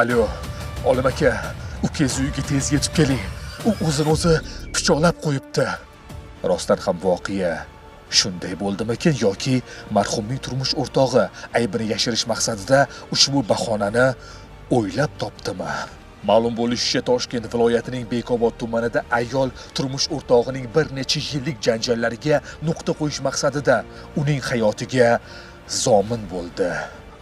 Alo, Olim aka, ukangiz uyiga tez yetib keling. U o'zini pichoqlab qo'yibdi. Rostdan ham voqea shunday bo'ldimikin yoki marhumning turmush o'rtog'i aybini yashirish maqsadida ushbu bahonani o'ylab topdimi? Ma'lum bo'lishicha, Toshkent viloyatining Bekobod tumanida ayol turmush o'rtog'ining bir necha yillik janjallariga nuqta qo'yish maqsadida uning hayotiga zomin bo'ldi.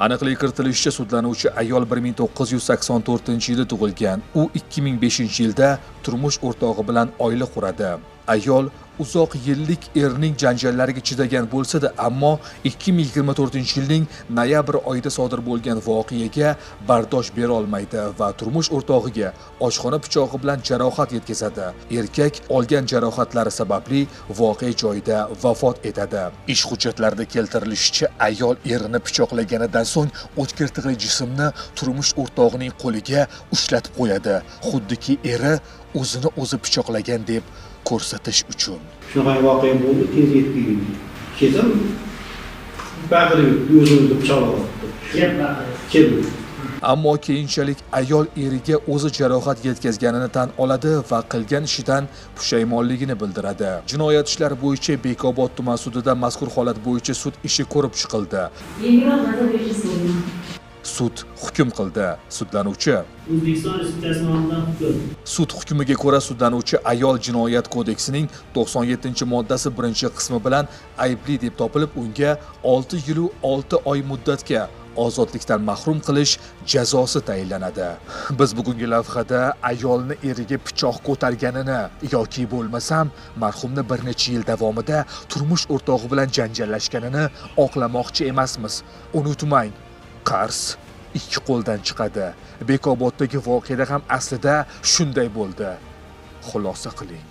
Aniqlik kiritilishicha, sudlanuvchi ayol 1984-yilda tug'ilgan. U 2005-yilda turmush o'rtog'i bilan oila quradi. Ayol uzoq yillik erining janjallariga chidagan bo'lsa-da, ammo 2024-yilning noyabr oyida sodir bo'lgan voqeaga bardosh bera olmaydi va turmush o'rtog'iga oshxona pichog'i bilan jarohat yetkazadi. Erkak olgan jarohatlari sababli voqea joyida vafot etadi. Ish hujjatlarida keltirilishicha, ayol erini pichoqlaganidan so'ng o'tkir tig'li jismni turmush o'rtog'ining qo'liga ushlatib qo'yadi, xuddiki eri o'zini o'zi pichoqlagan deb ko'rsatish uchun. Shunaqa voqea bo'ldi, tez yetib keldim. Kelsam, baqirib o'zimizni pichoqlab. Ammo keyinchalik ayol eriga o'zi jarohat yetkazganini tan oladi va qilgan ishidan pushaymonligini bildiradi. Jinoyat ishlari bo'yicha Bekobod tuman sudida mazkur holat bo'yicha sud ishi ko'rib chiqildi. Sud hukm qildi. Sudlanuvchi O'zbekiston Respublikasi nomidan hukm. Sud hukmiga ko'ra sudlanuvchi ayol Jinoyat kodeksining 97-moddasi 1-qismi bilan aybli deb topilib, unga 6 yil 6 oy muddatga ozodlikdan mahrum qilish jazosi tayinlanadi. Biz bugungi lavhada ayolni eriga pichoq ko'targanini yoki bo'lmasam marhumni bir necha yil davomida turmush o'rtog'i bilan janjallashganini oqlamoqchi emasmiz. Unutmang, qarz ikki qo'ldan chiqadi. Bekoboddagi voqeada ham aslida shunday bo'ldi. Xulosa qiling.